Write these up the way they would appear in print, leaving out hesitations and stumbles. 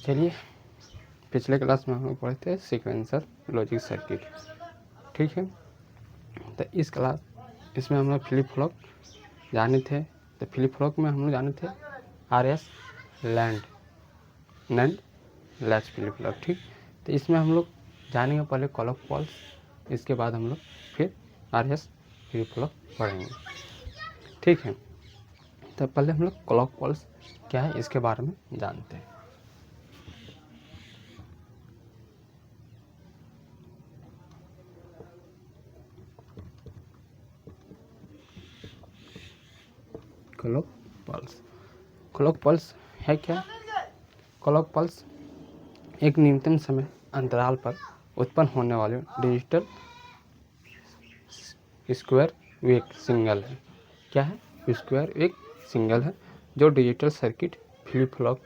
चलिए, पिछले क्लास में हम लोग पढ़े थे सीक्वेंसर लॉजिक सर्किट, ठीक है। तो इसमें हम लोग फ्लिप फ्लॉप जाने थे। तो फ्लिप फ्लॉप में हम लोग जाने थे RS NAND latch flip flop, ठीक। तो इसमें हम लोग जानेंगे पहले क्लॉक पल्स, इसके बाद हम लोग फिर RS फ्लिप फ्लॉप पढ़ेंगे, ठीक है। तो पहले हम लोग क्लॉक पल्स क्या है इसके बारे में जानते हैं। क्लॉक पल्स है क्या? क्लॉक पल्स एक न्यूनतम समय अंतराल पर उत्पन्न होने वाले डिजिटल स्क्वायर वेव सिग्नल है। क्या है? स्क्वायर वेव सिग्नल है जो digital circuit, flip flop,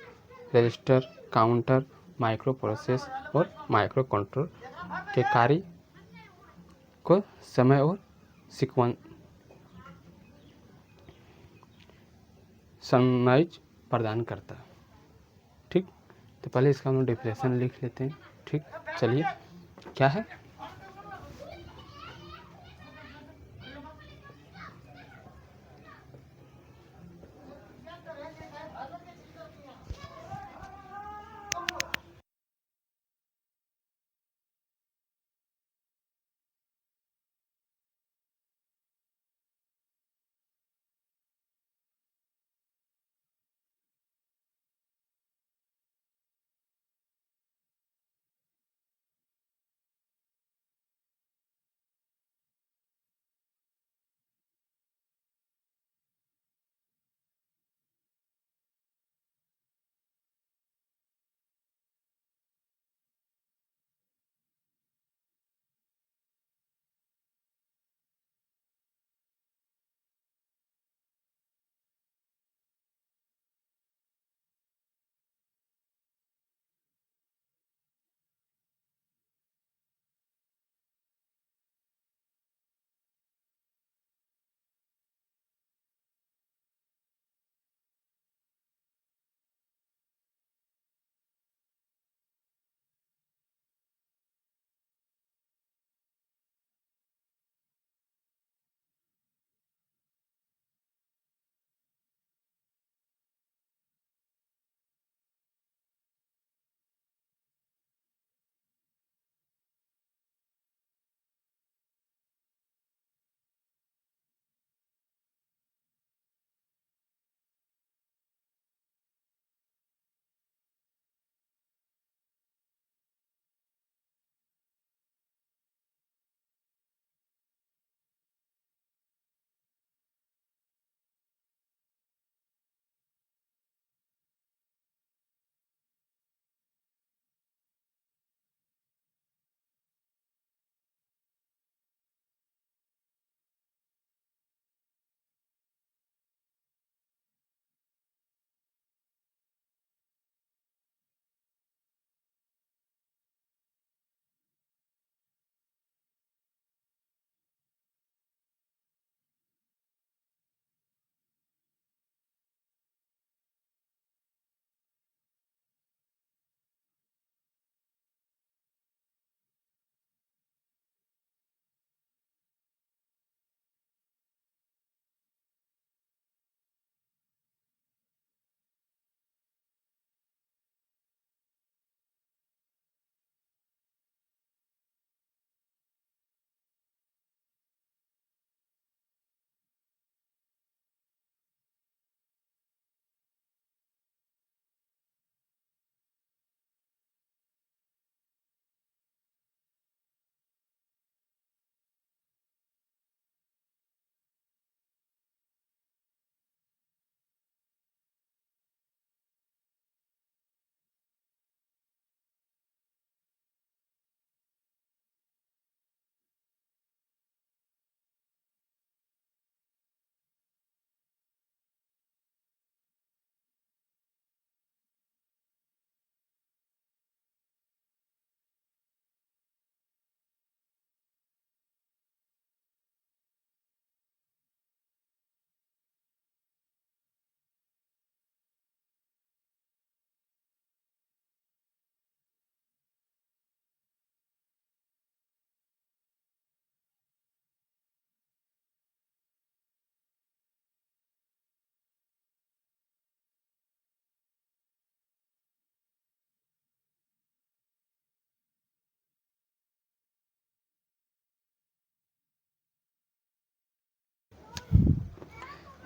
register, counter, micro process और माइक्रो कंट्रोल के कार्य को समय और सिंक्रोनाइज प्रदान करता है, ठीक। तो पहले इसका हम डेफिनेशन लिख लेते हैं, ठीक। चलिए, क्या है?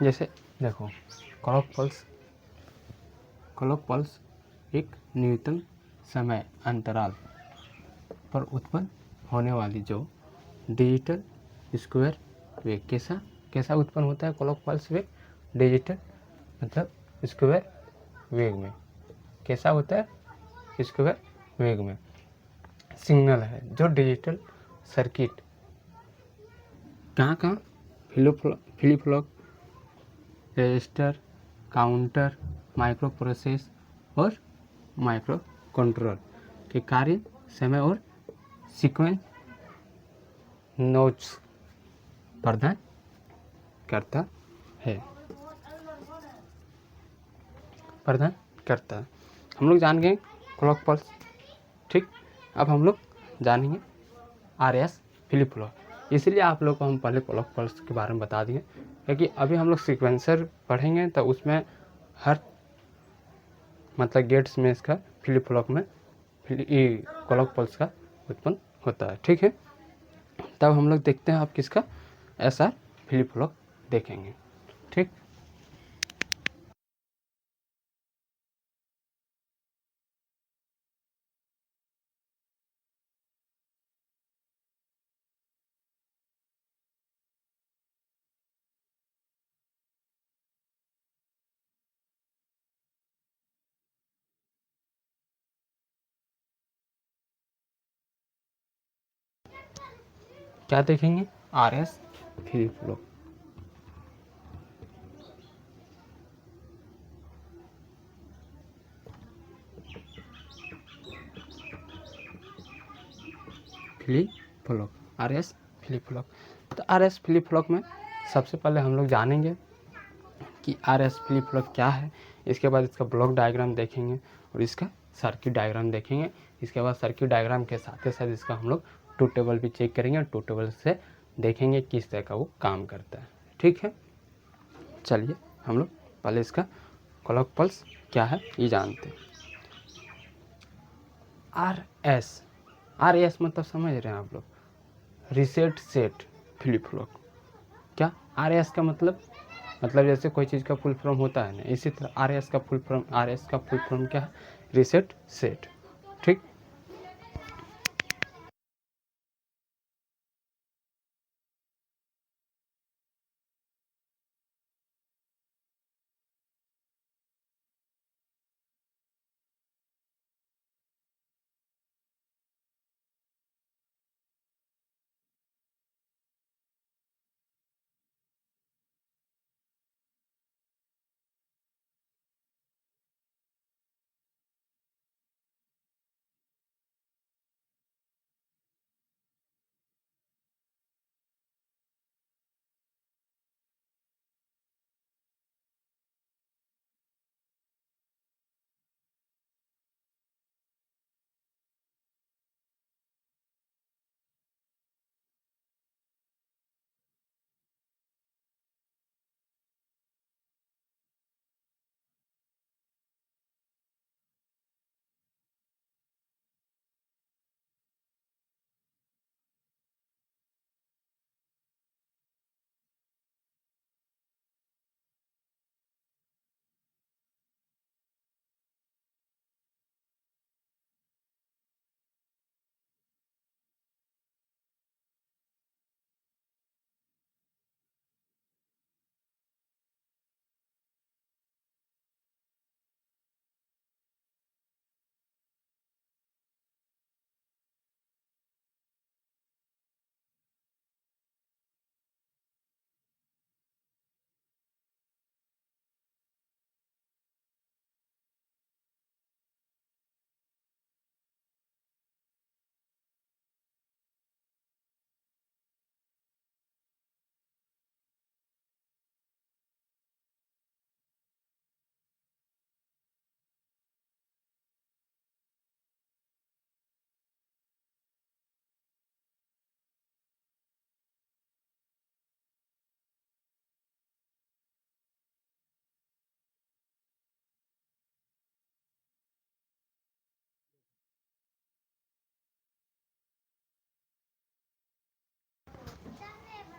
जैसे देखो क्लॉक पल्स एक न्यूनतम समय अंतराल पर उत्पन्न होने वाली जो डिजिटल स्क्वायर वेव कैसा उत्पन्न होता है क्लॉक पल्स वेव? डिजिटल मतलब स्क्वायर वेग में। कैसा होता है? स्क्वायर वेग में। सिग्नल है जो डिजिटल सर्किट कहाँ flip flop, register, counter, micro process और माइक्रो कंट्रोलर के कार्य, समय और सीक्वेंस नोड्स प्रदान करता है। हम लोग जान गए क्लॉक पल्स, ठीक। अब हम लोग जानेंगे RS फ्लिप फ्लॉप। इसलिए आप लोग को हम पहले क्लॉक पल्स के बारे में बता दिए, क्योंकि अभी हम लोग सीक्वेंसर पढ़ेंगे तो उसमें हर मतलब गेट्स में इसका फ्लिप फ्लॉप में क्लॉक पल्स का उत्पन्न होता है, ठीक है। तब हम लोग देखते हैं आप किसका SR फ्लिप फ्लॉप देखेंगे, ठीक। क्या देखेंगे? RS flip flop. RS flip flop. तो RS फ्लिप फ्लॉप में सबसे पहले हम लोग जानेंगे कि RS फ्लिप फ्लॉप क्या है। इसके बाद इसका ब्लॉक डायग्राम देखेंगे और इसका सर्किट डायग्राम देखेंगे। इसके बाद सर्किट डायग्राम के साथ साथ इसका हम लोग ट्रूथ टेबल भी चेक करेंगे और ट्रूथ टेबल से देखेंगे किस तरह का वो काम करता है, ठीक है। चलिए हम लोग पहले इसका क्लॉक पल्स क्या है ये जानते हैं। RS मतलब समझ रहे हैं आप लोग? Reset set flip flop. क्या RS का मतलब जैसे कोई चीज़ का फुल फॉर्म होता है ना, इसी तरह RS का फुल फॉर्म क्या है? रीसेट सेट, ठीक।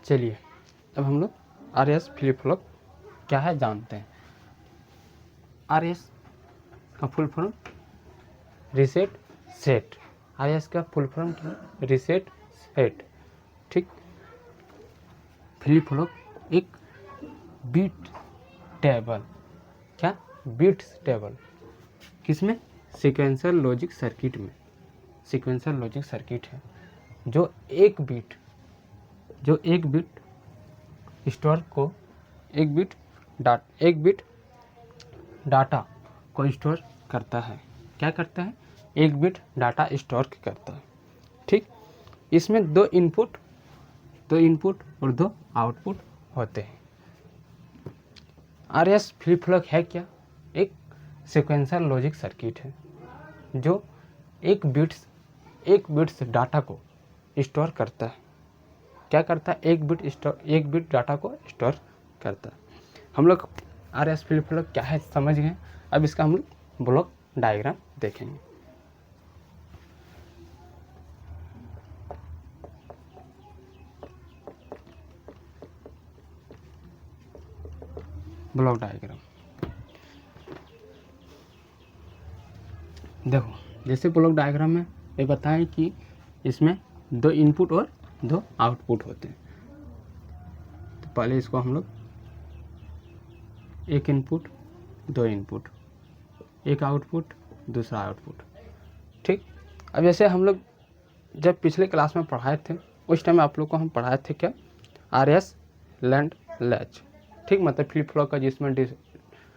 चलिए अब हम लोग RS फ्लिप फ्लॉप क्या है जानते हैं। RS का full form reset set. RS का फुल फॉर्म क्या है? Reset set. ठीक। फ्लिप फ्लॉप एक बीट टेबल, क्या बीट्स टेबल, किसमें? सीक्वेंशियल लॉजिक सर्किट में। सीक्वेंशियल लॉजिक सर्किट है जो एक बिट स्टोर को एक बिट डाटा को स्टोर करता है। क्या करता है? एक बिट डाटा स्टोर करता है। ठीक। इसमें दो इनपुट और दो आउटपुट होते हैं। RS फ्लिप फ्लॉप है क्या? एक सीक्वेंशियल लॉजिक सर्किट है जो एक बिट्स डाटा को स्टोर करता है। क्या करता है? एक बिट डाटा को स्टोर करता है। हम लोग RS फ्लिप फ्लॉप क्या है समझ गए। अब इसका हम लोग ब्लॉक डायग्राम देखेंगे। ब्लॉक डायग्राम देखो, जैसे ब्लॉक डायग्राम में ये बताएं कि इसमें दो इनपुट और दो आउटपुट होते हैं। तो पहले इसको हम लोग एक इनपुट, दो इनपुट, एक आउटपुट, दूसरा आउटपुट। ठीक। अब जैसे हम लोग जब पिछले क्लास में पढ़ाए थे उस टाइम आप लोग को हम पढ़ाए थे क्या? RS land latch. ठीक। मतलब फ्लिप फ्लॉप का जिसमें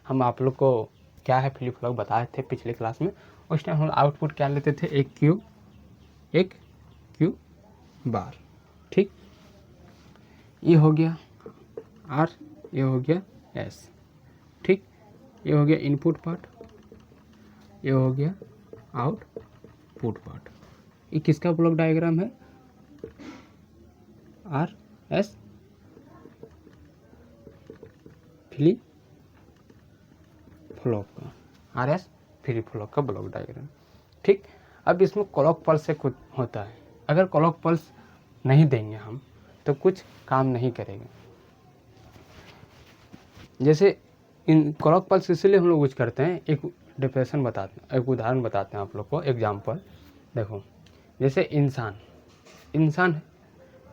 हम आप लोग को क्या है फ्लिप फ्लॉप बताए थे पिछले क्लास में। उस टाइम हम आउटपुट क्या लेते थे? एक क्यू बार। ठीक। ये हो गया R, ये हो गया S। ठीक। ये हो गया इनपुट पार्ट, ये हो गया आउटपुट पार्ट। ये किसका ब्लॉक डायग्राम है? RS फ्लिप फ्लॉप का, RS फ्लिप फ्लॉप का ब्लॉक डायग्राम। ठीक। अब इसमें क्लॉक पल्स से कुछ होता है। अगर क्लॉक पल्स नहीं देंगे हम तो कुछ काम नहीं करेगा। जैसे इन क्लॉक पल्स इसलिए हम लोग यूज करते हैं, एक डिफरेंशन बताते हैं, एक उदाहरण बताते हैं आप लोग को, एग्जाम्पल देखो। जैसे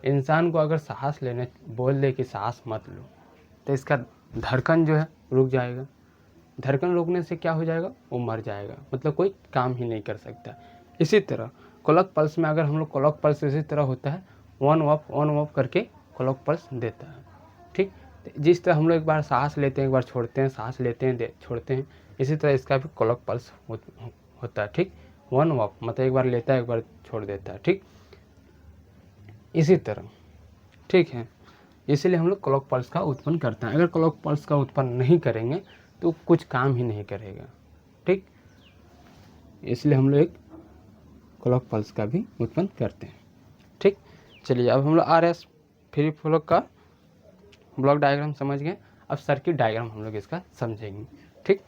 इंसान को अगर सांस लेने बोल दे कि सांस मत लो तो इसका धड़कन जो है रुक जाएगा। धड़कन रुकने से क्या हो जाएगा? वो मर जाएगा, मतलब कोई काम ही नहीं कर सकता। इसी तरह क्लॉक पल्स में अगर हम लोग क्लॉक पल्स इसी तरह होता है, ऑन ऑफ करके क्लॉक पल्स देता है। ठीक। जिस तरह हम लोग एक बार सांस लेते हैं, एक बार छोड़ते हैं, सांस लेते हैं छोड़ते हैं, इसी तरह इसका भी क्लॉक पल्स होता है। ठीक। ऑन ऑफ मतलब एक बार लेता है, एक बार छोड़ देता है। ठीक। इसी तरह। ठीक है। इसीलिए हम लोग क्लॉक पल्स का उत्पन्न करते हैं। अगर क्लॉक पल्स का उत्पन्न नहीं करेंगे तो कुछ काम ही नहीं करेगा। ठीक। इसलिए हम लोग एक क्लॉक पल्स का भी उत्पन्न करते हैं। ठीक। चलिए अब हम लोग RS फ्लिप फ्लॉप का ब्लॉक डायग्राम समझ गए। अब सर्किट डायग्राम हम लोग इसका समझेंगे। ठीक।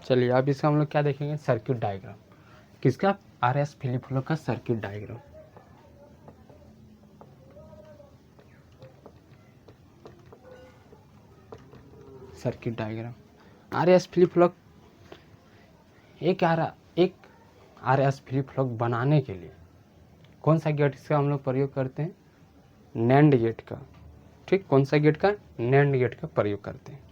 चलिए अब इसका हम लोग क्या देखेंगे? Circuit diagram. किसका? RS फ्लिप फ्लॉप का circuit diagram. Circuit diagram RS flip flop एक RS फ्लिप फ्लॉप बनाने के लिए कौन सा गेट इसका हम लोग प्रयोग करते हैं? नैंड गेट का। ठीक। कौन सा गेट का? नैंड गेट का प्रयोग करते हैं।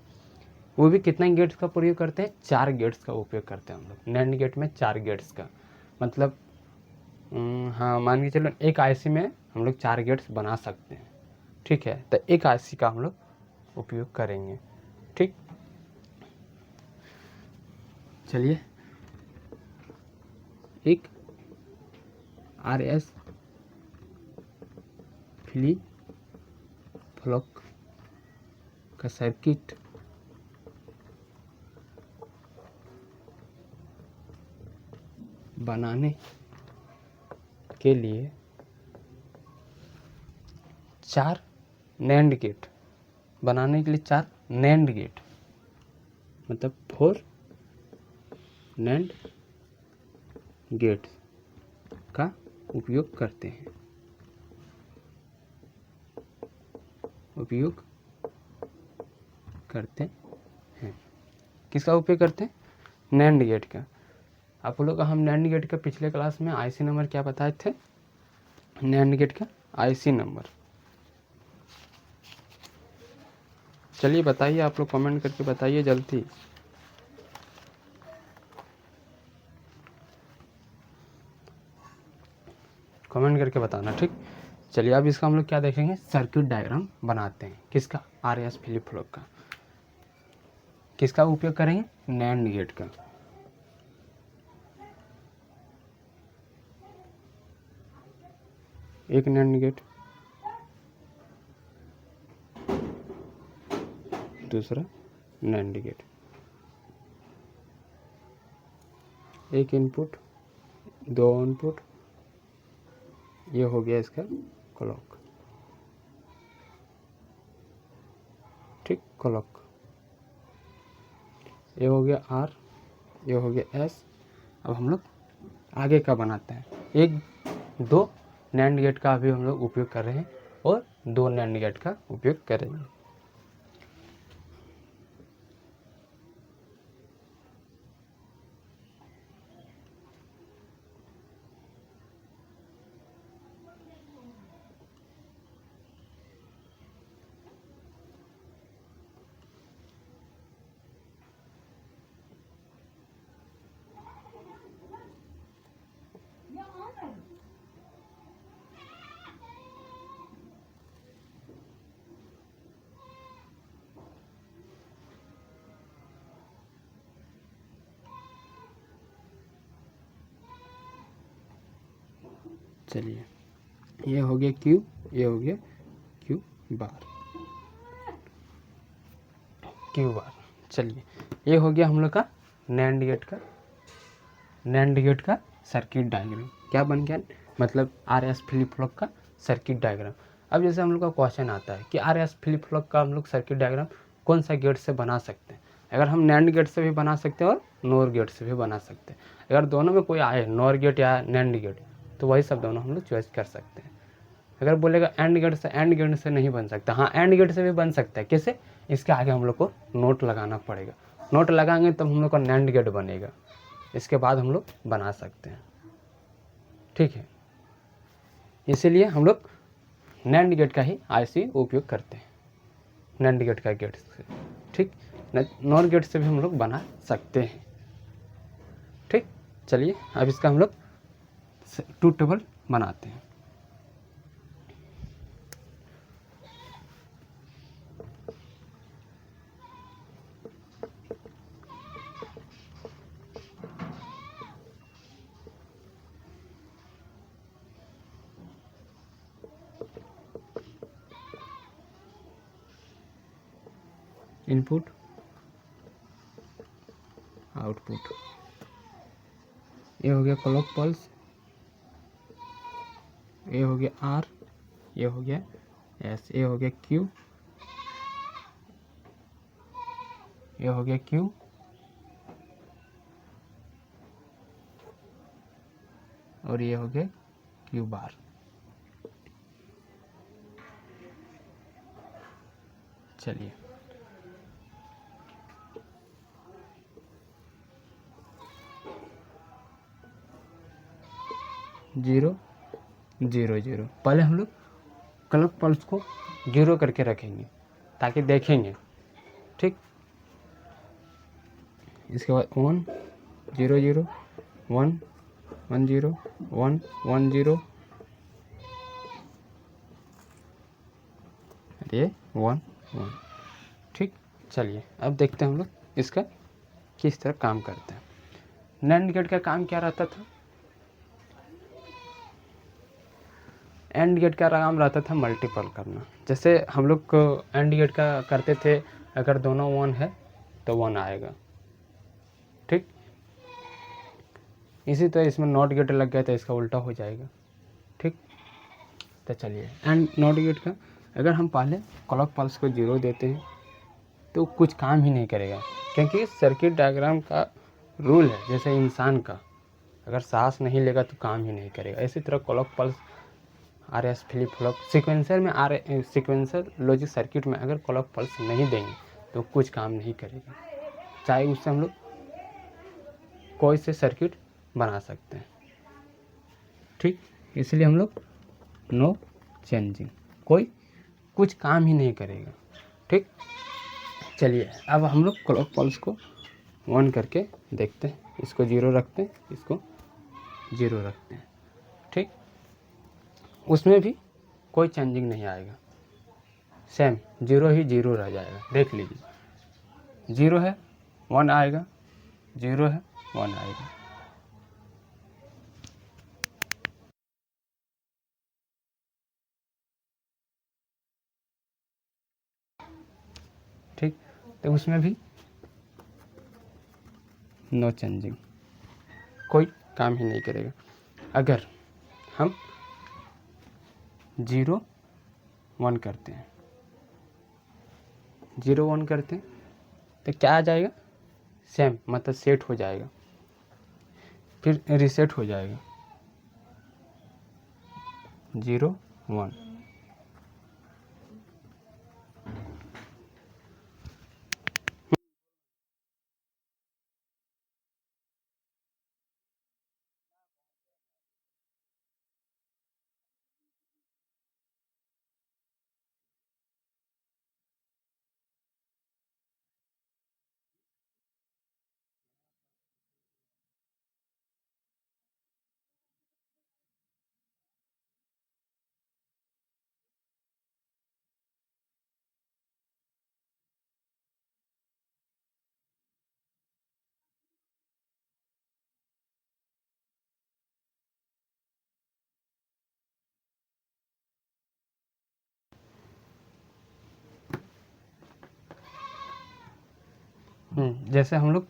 वो भी कितना गेट्स का प्रयोग करते हैं? 4 गेट्स का उपयोग करते हैं हम लोग। नैंड गेट में 4 गेट्स का मतलब हाँ मान के चलो एक IC में हम लोग 4 गेट्स बना सकते हैं। ठीक है। तो एक IC का हम लोग उपयोग करेंगे। ठीक। चलिए एक RS फ्लिप फ्लॉप का सर्किट बनाने के लिए 4 NAND गेट, बनाने के लिए 4 NAND गेट, मतलब 4 NAND गेट का उपयोग करते हैं, उपयोग करते हैं। किसका उपयोग करते हैं? NAND गेट का। आप लोग, हम NAND गेट का पिछले क्लास में IC नंबर क्या बताए थे? NAND गेट का IC नंबर, चलिए बताइए, आप लोग कमेंट करके बताइए जल्दी। कमेंट करके बताना, ठीक। चलिए अब इसका हम लोग क्या देखेंगे, सर्किट डायग्राम बनाते हैं। किसका? RS फ्लिप फ्लॉप का। किसका उपयोग करेंगे? NAND गेट का। एक NAND गेट, दूसरा NAND गेट, एक इनपुट, 2 इनपुट, ये हो गया इसका क्लॉक, ठीक, क्लॉक। ये हो गया R, ये हो गया S। अब हम लोग आगे का बनाते हैं। 1-2 NAND गेट का अभी हम लोग उपयोग कर रहे हैं और 2 NAND गेट का उपयोग करेंगे। चलिए, ये हो गया Q, ये हो गया Q बार, Q बार। चलिए, ये हो गया हम लोग का NAND गेट का सर्किट डायग्राम। क्या बन गया? मतलब RS फ्लिप फ्लॉप का सर्किट डायग्राम। अब जैसे हम लोग का क्वेश्चन आता है कि RS फ्लिप फ्लॉप का हम लोग सर्किट डायग्राम कौन सा गेट से बना सकते हैं? अगर हम NAND गेट से भी बना सकते हैं और NOR गेट से भी बना सकते हैं। अगर दोनों में कोई आए, NOR गेट या NAND गेट, तो वही सब दोनों हम लोग चॉइस कर सकते हैं। अगर बोलेगा AND गेट से नहीं बन सकता, हाँ AND गेट से भी बन सकता है। कैसे? इसके आगे हम लोग को नोट लगाना पड़ेगा। नोट लगाएंगे तब हम लोग का NAND गेट बनेगा, इसके बाद हम लोग बना सकते हैं, ठीक है। इसीलिए हम लोग NAND गेट का ही IC उपयोग करते हैं, NAND गेट का गेट से, ठीक। NOR गेट से भी हम लोग बना सकते हैं, ठीक। चलिए अब इसका हम लोग 2 टेबल बनाते हैं। इनपुट, आउटपुट, ये हो गया क्लॉक पल्स, ये हो गया R, ये हो गया S, ये हो गया Q, ये हो गया Q, और ये हो गया Q बार। चलिए, जीरो जीरो जीरो, पहले हम लोग क्लॉक पल्स को 0 करके रखेंगे ताकि देखेंगे, ठीक। इसके बाद 1 0 0 1 1 0 1 1 0, ये 1 1, ठीक। चलिए अब देखते हैं हम लोग इसका किस तरह काम करते हैं। NAND गेट का काम क्या रहता था? AND गेट का काम रहता था मल्टीपल करना। जैसे हम लोग AND गेट का करते थे, अगर दोनों 1 है तो 1 आएगा, ठीक। इसी तरह इसमें नॉट गेट लग गया तो इसका उल्टा हो जाएगा। ठीक, तो चलिए एंड नॉट गेट का अगर हम पहले क्लॉक पल्स को 0 देते हैं तो कुछ काम ही नहीं करेगा, क्योंकि सर्किट डायग्राम का रूल है जैसे इंसान का, अगर सांस नहीं लेगा तो काम ही नहीं करेगा। इसी तरह clock pulse RS flip flop sequencer में सीक्वेंसर लॉजिक सर्किट में अगर क्लॉक पल्स नहीं देंगे तो कुछ काम नहीं करेगा, चाहे उससे हम लोग कोई से सर्किट बना सकते हैं। ठीक, इसलिए हम लोग नो चेंजिंग, कोई कुछ काम ही नहीं करेगा। ठीक, चलिए अब हम लोग क्लॉक पल्स को ऑन करके देखते हैं। इसको 0 रखते हैं, इसको 0 रखते हैं। ठीक, उसमें भी कोई चेंजिंग नहीं आएगा, सेम 0 ही 0 रह जाएगा। देख लीजिए 0 है 1 आएगा, 0 है 1 आएगा। ठीक, तो उसमें भी नो चेंजिंग, कोई काम ही नहीं करेगा। अगर हम 0 1 करते हैं, 0 1 करते हैं तो क्या आ जाएगा, सेम मतलब सेट हो जाएगा, फिर रीसेट हो जाएगा 0 1। जैसे हम लोग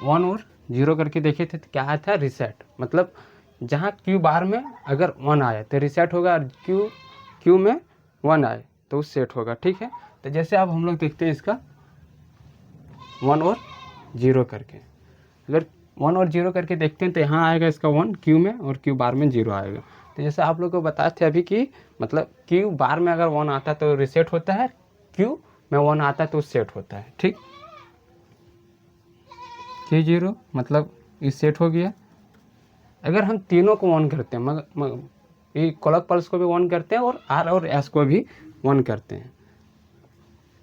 1 और 0 करके देखे थे तो क्या आया था, रीसेट। मतलब जहाँ क्यू बार में अगर 1 आया तो रीसेट होगा, और क्यू में 1 आए तो सेट होगा। ठीक है, तो जैसे अब हम लोग देखते हैं इसका 1 और 0 करके, अगर 1 और 0 करके देखते हैं तो यहाँ आएगा इसका 1 क्यू में और क्यू बार में 0 आएगा। तो जैसे आप लोग को बताए थे अभी कि मतलब क्यू बार में अगर 1 आता तो रीसेट होता है, क्यू में 1 आता तो सेट होता है। ठीक, क्यू 0 मतलब इस सेट हो गया। अगर हम तीनों को ऑन करते हैं, मगर ये क्लॉक पल्स को भी ऑन करते हैं और R और S को भी ऑन करते हैं,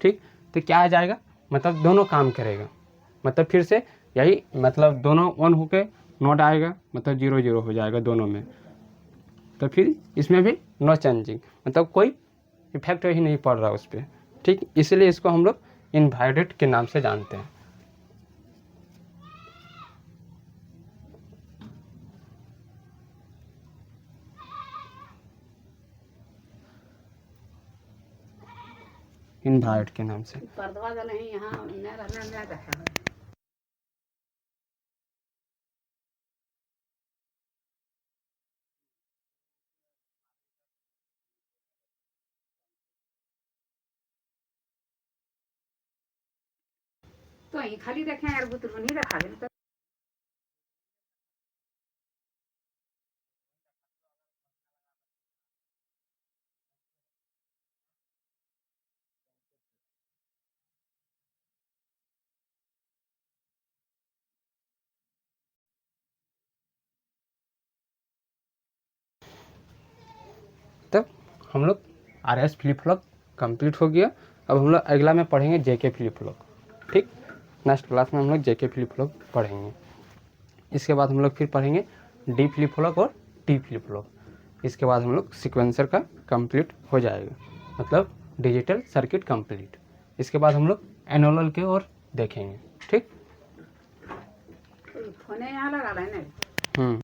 ठीक, तो क्या आ जाएगा, मतलब दोनों काम करेगा। मतलब फिर से यही, मतलब दोनों ऑन होके नोट आएगा, मतलब 0 0 हो जाएगा दोनों में। तो फिर इसमें भी नो चेंजिंग, मतलब कोई इफेक्ट ही नहीं पड़ रहा उस पर। ठीक, इसलिए इसको हम लोग इनवायलेट के नाम से जानते हैं। इनवायलेट के नाम से। तो અહીં ખાલી દેખ્યા यार बुतरू नहीं रखा तो तब हम लोग RS फ्लिप फ्लॉप कंप्लीट हो गया। अब हम लोग अगला में पढ़ेंगे JK फ्लिप फ्लॉप। ठीक, नेक्स्ट क्लास में हम लोग JK फ्लिप फ्लॉप पढ़ेंगे। इसके बाद हम लोग फिर पढ़ेंगे D फ्लिप फ्लॉप और T फ्लिप फ्लॉप। इसके बाद हम लोग सीक्वेंसर का कंप्लीट हो जाएगा, मतलब डिजिटल सर्किट कंप्लीट। इसके बाद हम लोग एनालॉग के और देखेंगे। ठीक, फोन यहाँ लगा लेना।